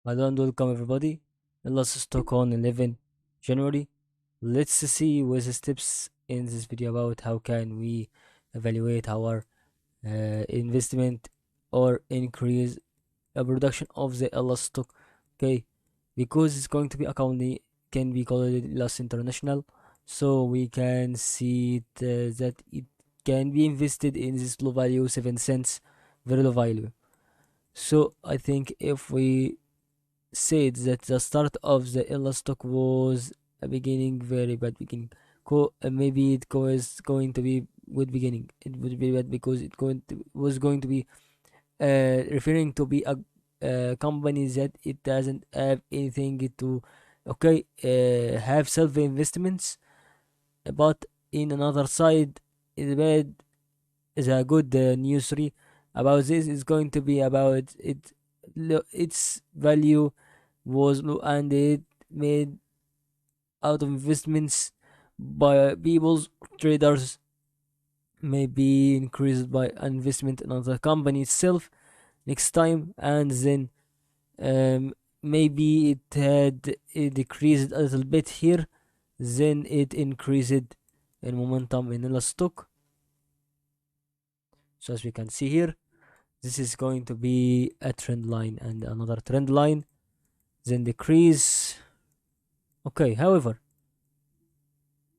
Hello and welcome everybody. Ilus stock on 11 January. Let's see with the steps in this video about how can we evaluate our investment or increase a production of the Ilus stock. Okay, because it's going to be a company can be called Ilus International, so we can see that it can be invested in this low value 7 cents, very low value. So I think if we said that the start of the Ella stock was a beginning, very bad beginning. Maybe it was going to be good beginning. It would be bad because was going to be referring to be a company that it doesn't have anything to have self investments, but in another side, is bad is a good news story about this is going to be about its value was low and it made out of investments by people's traders may be increased by investment in the company itself next time, and then um, maybe it decreased a little bit here, then it increased in momentum in the stock. So as we can see here, this is going to be a trend line and another trend line, then decrease. Okay, however,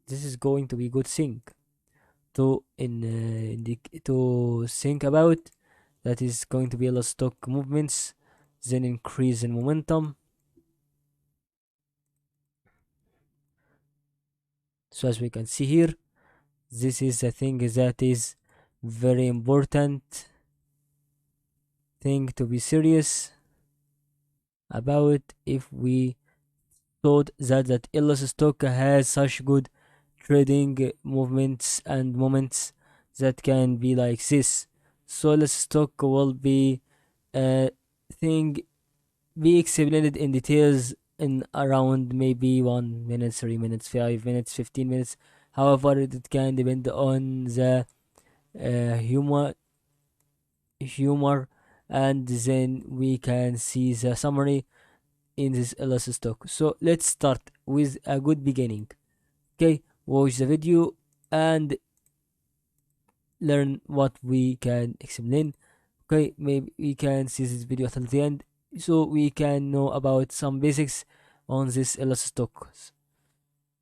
this is going to be good thing to think about. That is going to be a lot of stock movements, then increase in momentum. So as we can see here, this is a thing that is very important thing to be serious about if we thought that Ilus stock has such good trading movements and moments that can be like this. So Ilus stock will be a thing be explained in details in around maybe 1 minute, 3 minutes, 5 minutes, 15 minutes. However, it can depend on the humor, and then we can see the summary in this LS stock. So let's start with a good beginning. Okay, watch the video and learn what we can explain. Okay, maybe we can see this video until the end so we can know about some basics on this LS stocks.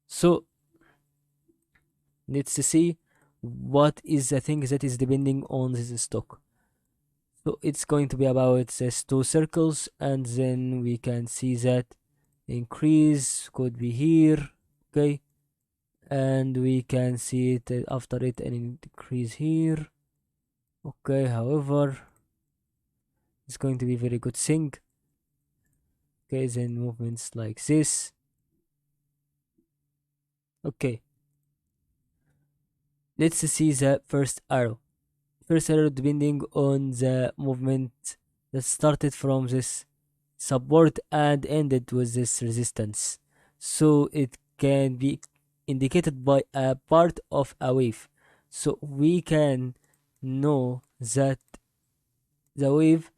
So let's see what is the thing that is depending on this stock. So it's going to be about these two circles, and then we can see that increase could be here. Okay, and we can see it after it an increase here. Okay, however, it's going to be very good thing. Okay, then movements like this. Okay, let's see the first arrow. First arrow depending on the movement that started from this support and ended with this resistance. So it can be indicated by a part of a wave. So we can know that the wave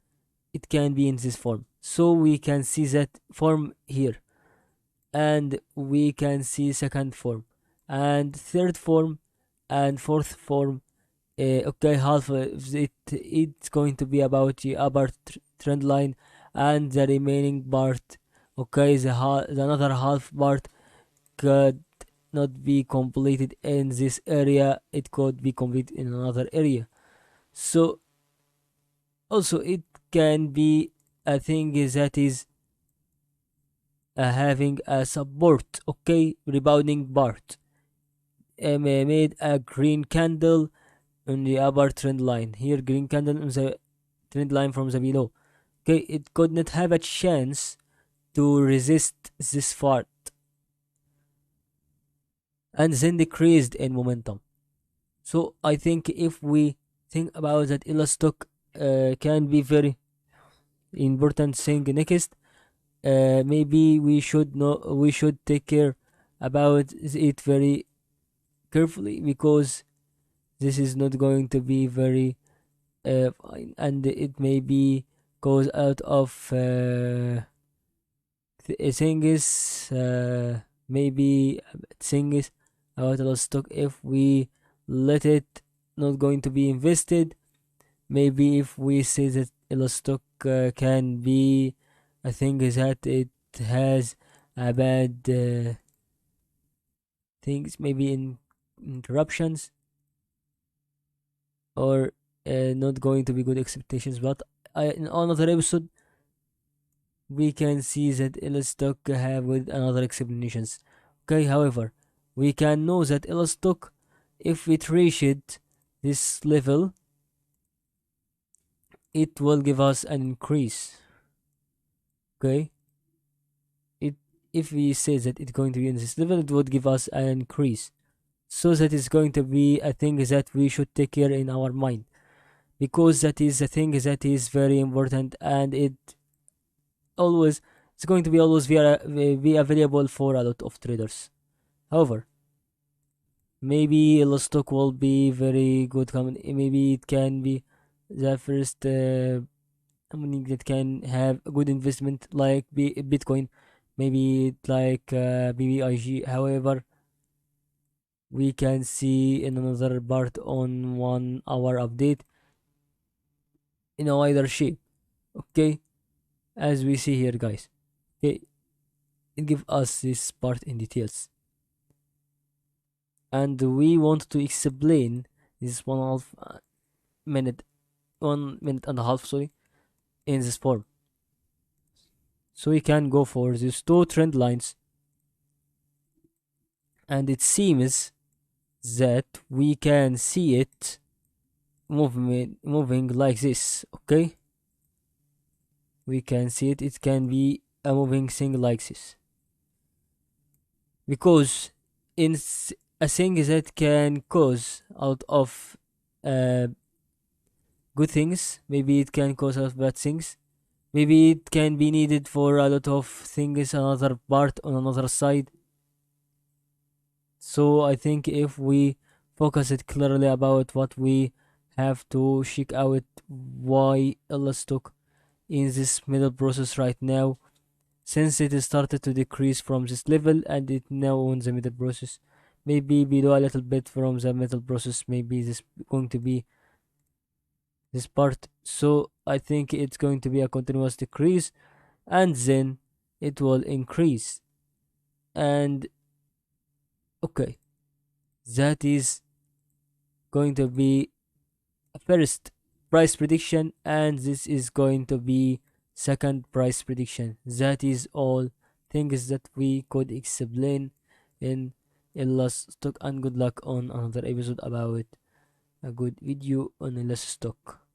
it can be in this form. So we can see that form here, and we can see second form and third form and fourth form. Okay, half of it's going to be about the upper trend line, and the remaining part, okay, the another half part could not be completed in this area, it could be completed in another area. So also it can be a thing that is having a support, okay, rebounding part, made a green candle on the upper trend line here, green candle on the trend line from the below. Okay, it could not have a chance to resist this part, and then decreased in momentum. So I think if we think about that, Elastic can be very important thing next. Maybe we should take care about it very carefully, because this is not going to be very fine, and it may be goes out of things, maybe things about a stock if we let it not going to be invested. Maybe if we say that a stock can be a thing is that it has a bad things, maybe in interruptions, or not going to be good expectations. But in another episode we can see that Ilus stock have with another explanations. Okay, however, we can know that Ilus stock, if it reached this level, it will give us an increase. Okay, it if we say that it's going to be in this level, it would give us an increase. So that is going to be a thing that we should take care in our mind, because that is a thing that is very important, and always it's going to be always be available for a lot of traders. However, maybe a stock will be very good company. Maybe it can be the first company that can have a good investment like Bitcoin. Maybe like BBIG. However, we can see in another part on 1 hour update in a wider shape. Okay, as we see here, guys. Okay, it give us this part in details, and we want to explain this 1.5 minute, 1 minute and a half, sorry, in this form. So we can go for these two trend lines, and it seems that we can see it moving like this. Okay, we can see it. It can be a moving thing like this, because a thing that can cause out of uh, good things, maybe it can cause out of bad things. Maybe it can be needed for a lot of things, another part on another side. So I think if we focus it clearly about what we have to check out, why Ella stock in this middle process right now, since it started to decrease from this level and it now on the middle process, maybe below a little bit from the middle process, maybe this going to be this part. So I think it's going to be a continuous decrease, and then it will increase. And okay, that is going to be first price prediction, and this is going to be second price prediction. That is all things that we could explain in Ilus stock, and good luck on another episode about a good video on Ilus stock.